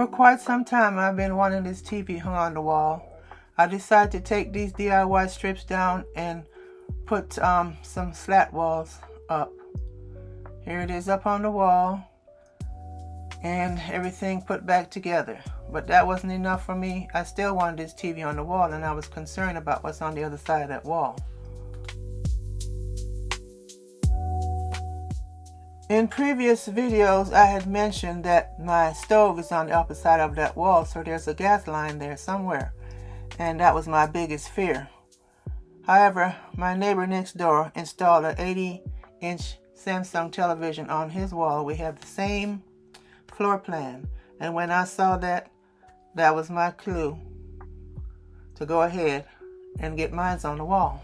For quite some time, I've been wanting this TV hung on the wall. I decided to take these DIY strips down and put some slat walls up. Here it is up on the wall and everything put back together. But that wasn't enough for me. I still wanted this TV on the wall, and I was concerned about what's on the other side of that wall. In previous videos, I had mentioned that my stove is on the opposite side of that wall, so there's a gas line there somewhere, and that was my biggest fear. However, my neighbor next door installed an 80-inch Samsung television on his wall. We have the same floor plan, and when I saw that, that was my clue to go ahead and get mine on the wall.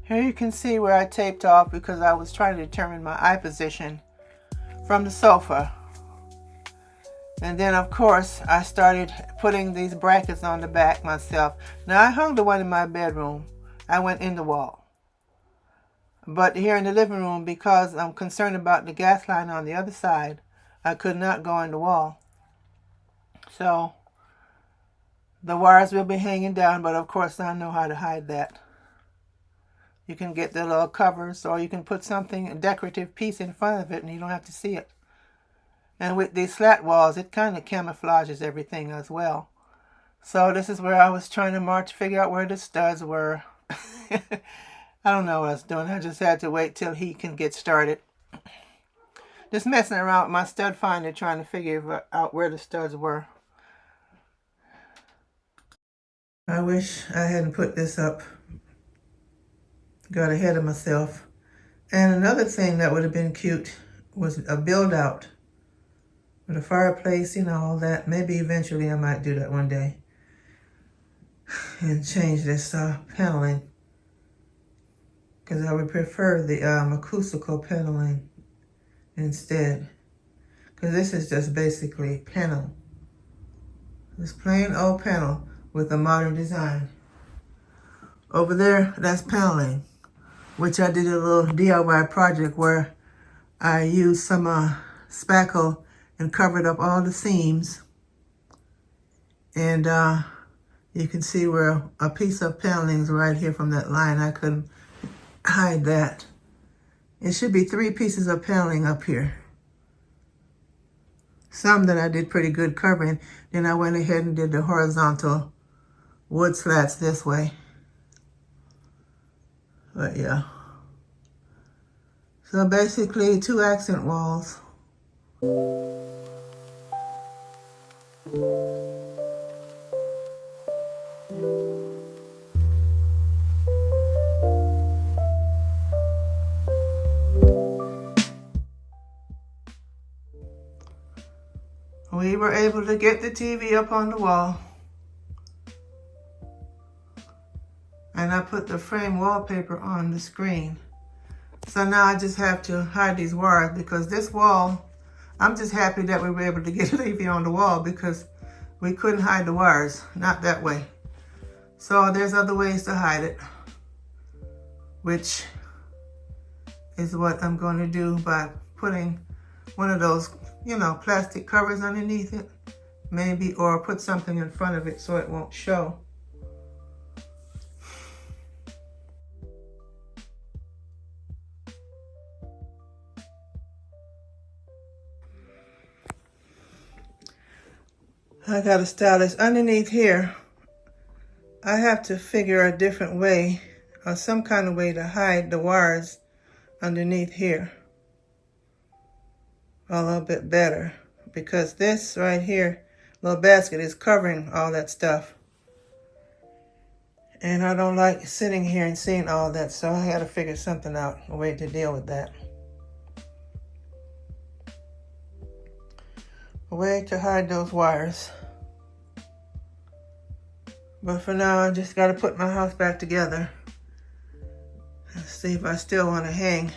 Here you can see where I taped off because I was trying to determine my eye position from the sofa. And then of course I started putting these brackets on the back myself. Now I hung the one in my bedroom. I went in the wall. But here in the living room, because I'm concerned about the gas line on the other side, I could not go in the wall. So the wires will be hanging down, but of course I know how to hide that. You can get the little covers, or you can put something, a decorative piece in front of it, and you don't have to see it. And with these slat walls, it kind of camouflages everything as well. So this is where I was trying to figure out where the studs were. I don't know what I was doing. I just had to wait till he can get started. Just messing around with my stud finder, trying to figure out where the studs were. I wish I hadn't put this up. Got ahead of myself. And another thing that would have been cute was a build out with a fireplace, you know, all that. Maybe eventually I might do that one day and change this paneling, because I would prefer the acoustical paneling instead, because this is just basically panel. This plain old panel with a modern design. Over there, that's paneling, which I did a little DIY project where I used some spackle and covered up all the seams. And you can see where a piece of paneling is right here from that line. I couldn't hide that. It should be 3 pieces of paneling up here. Some that I did pretty good covering. Then I went ahead and did the horizontal wood slats this way. But yeah. So basically 2 accent walls. We were able to get the TV up on the wall. And I put the frame wallpaper on the screen. So now I just have to hide these wires, because this wall, I'm just happy that we were able to get the TV on the wall, because we couldn't hide the wires, not that way. So there's other ways to hide it, which is what I'm going to do by putting one of those, you know, plastic covers underneath it, maybe, or put something in front of it so it won't show. I gotta style this underneath here. I have to figure a different way, or some kind of way to hide the wires underneath here a little bit better, because this right here, little basket, is covering all that stuff. And I don't like sitting here and seeing all that, so I gotta figure something out, a way to deal with that. A way to hide those wires. But for now, I just got to put my house back together and see if I still want to hang.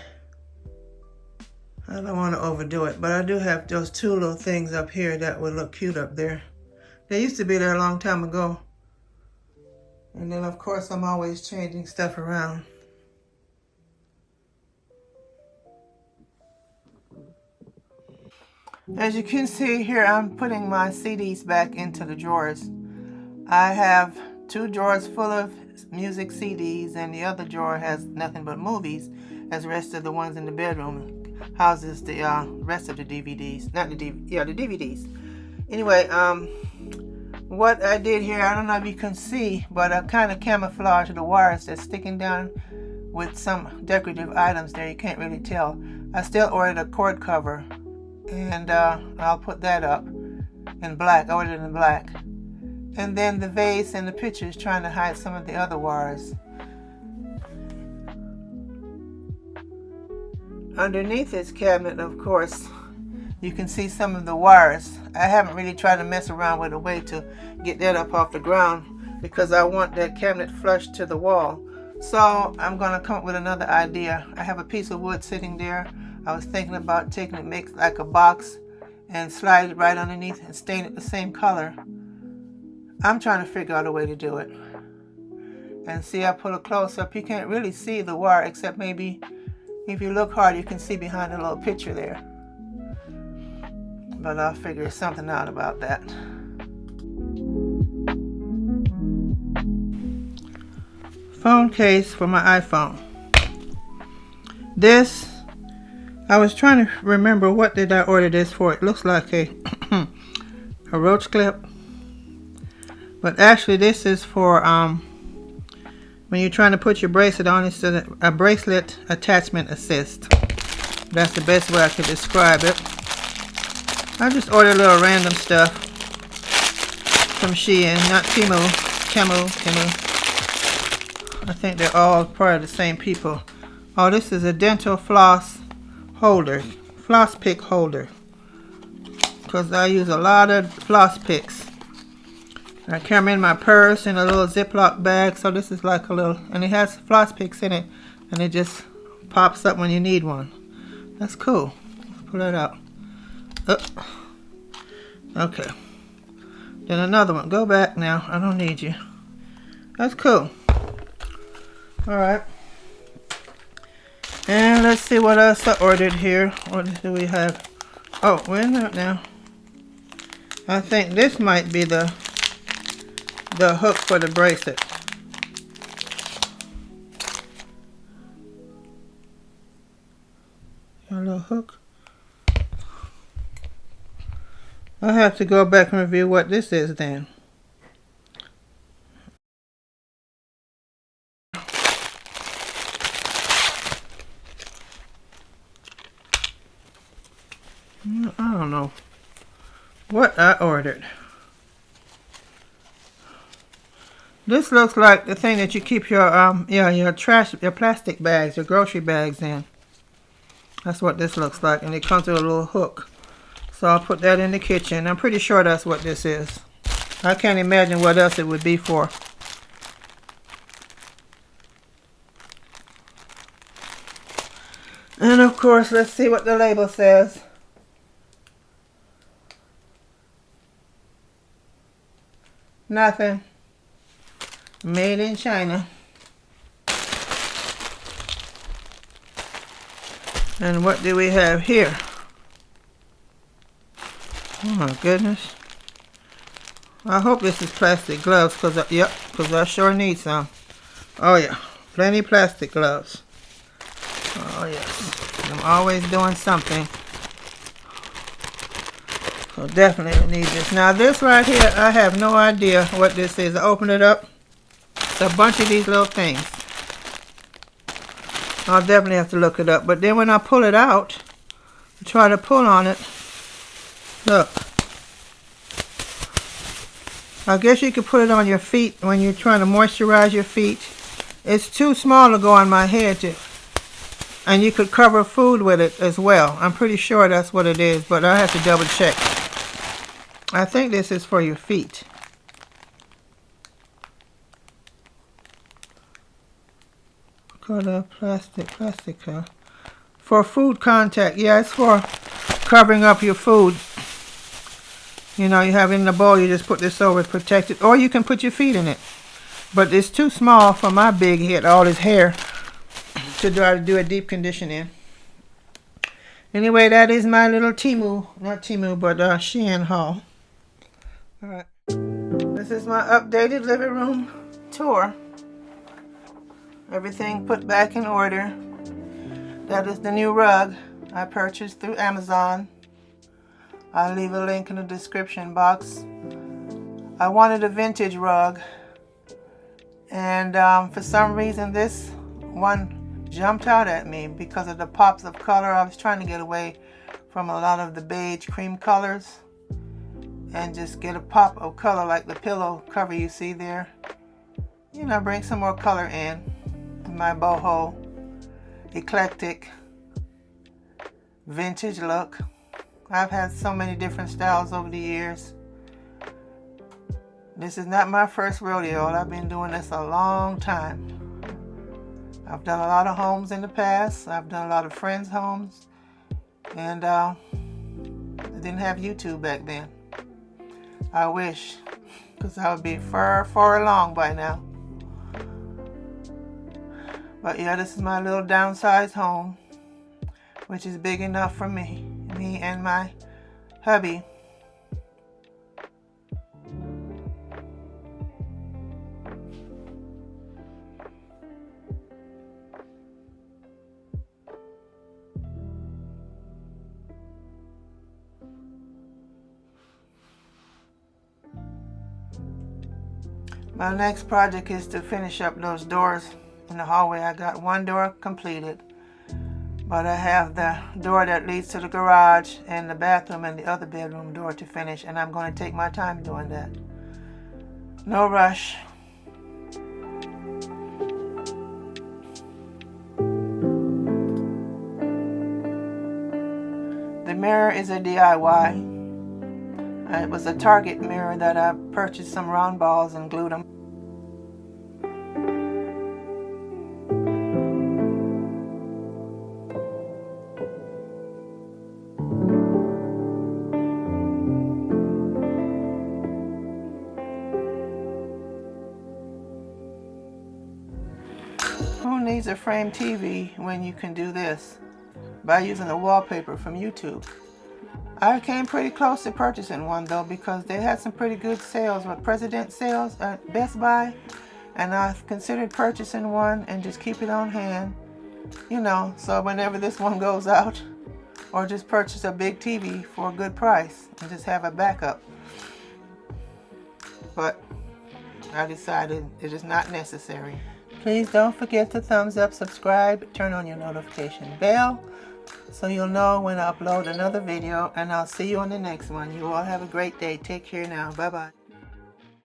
I don't want to overdo it, but I do have those 2 little things up here that would look cute up there. They used to be there a long time ago. And then, of course, I'm always changing stuff around. As you can see here, I'm putting my CDs back into the drawers. I have 2 drawers full of music CDs, and the other drawer has nothing but movies, as the rest of the ones in the bedroom houses the rest of the DVDs. Not the the DVDs. Anyway, what I did here, I don't know if you can see, but I kind of camouflaged the wires that's sticking down with some decorative items there. You can't really tell. I still ordered a cord cover, and I'll put that up in black. I ordered it in black. And then the vase and the pictures trying to hide some of the other wires. Underneath this cabinet, of course, you can see some of the wires. I haven't really tried to mess around with a way to get that up off the ground because I want that cabinet flush to the wall. So I'm going to come up with another idea. I have a piece of wood sitting there. I was thinking about taking it, make like a box, and slide it right underneath and stain it the same color. I'm trying to figure out a way to do it. And see, I pull it close up. You can't really see the wire, except maybe if you look hard, you can see behind the little picture there. But I'll figure something out about that. Phone case for my iPhone. This, I was trying to remember what did I order this for. It looks like a roach clip. But actually this is for when you're trying to put your bracelet on. It's a bracelet attachment assist. That's the best way I could describe it. I just ordered a little random stuff from Shein, not Temu. I think they're all part of the same people. Oh, this is a dental floss holder, floss pick holder, because I use a lot of floss picks. I carry them in my purse in a little Ziploc bag, so this is like a little, and it has floss picks in it, and it just pops up when you need one. That's cool. Pull that out. Okay. Then another one. Go back now. I don't need you. That's cool. Alright. And let's see what else I ordered here. What do we have? Oh, wait a minute now. I think this might be the hook for the bracelet. A little hook. I'll have to go back and review what this is then. I don't know what I ordered. This looks like the thing that you keep your your plastic bags, your grocery bags in. That's what this looks like, and it comes with a little hook. So I'll put that in the kitchen. I'm pretty sure that's what this is. I can't imagine what else it would be for. And of course, let's see what the label says. Nothing. Made in China. And what do we have here? Oh my goodness. I hope this is plastic gloves, because I sure need some. Oh yeah, plenty of plastic gloves. Oh yes, I'm always doing something. So definitely need this. Now this right here, I have no idea what this is. I open it up. It's a bunch of these little things. I'll definitely have to look it up. But then when I pull it out, try to pull on it. Look. I guess you could put it on your feet when you're trying to moisturize your feet. It's too small to go on my head too. And you could cover food with it as well. I'm pretty sure that's what it is, but I have to double check. I think this is for your feet. Color plastic, huh? For food contact. Yeah, it's for covering up your food. You know, you have it in the bowl, you just put this over it, protect it. Or you can put your feet in it. But it's too small for my big head, all this hair, to try to do a deep conditioning. Anyway, that is my little not Temu, but Shein haul. Alright. This is my updated living room tour. Everything put back in order. That is the new rug I purchased through Amazon. I'll leave a link in the description box. I wanted a vintage rug, and for some reason this one jumped out at me because of the pops of color. I was trying to get away from a lot of the beige cream colors and just get a pop of color like the pillow cover you see there. You know, bring some more color in my boho eclectic vintage look. I've had so many different styles over the years. This is not my first rodeo. I've been doing this a long time. I've done a lot of homes in the past. I've done a lot of friends' homes. And I didn't have YouTube back then. I wish, because I would be far along by now. But yeah, this is my little downsized home, which is big enough for me and my hubby. My next project is to finish up those doors in the hallway. I got one door completed, but I have the door that leads to the garage and the bathroom and the other bedroom door to finish, and I'm going to take my time doing that. No rush. The mirror is a DIY. It was a Target mirror that I purchased some round balls and glued them. Who needs a framed TV when you can do this by using a wallpaper from YouTube? I came pretty close to purchasing one though, because they had some pretty good sales with President sales at Best Buy, and I've considered purchasing one and just keep it on hand, you know, so whenever this one goes out, or just purchase a big TV for a good price and just have a backup. But I decided it is not necessary. Please don't forget to thumbs up, subscribe, turn on your notification bell so you'll know when I upload another video, and I'll see you on the next one. You all have a great day. Take care now. Bye-bye.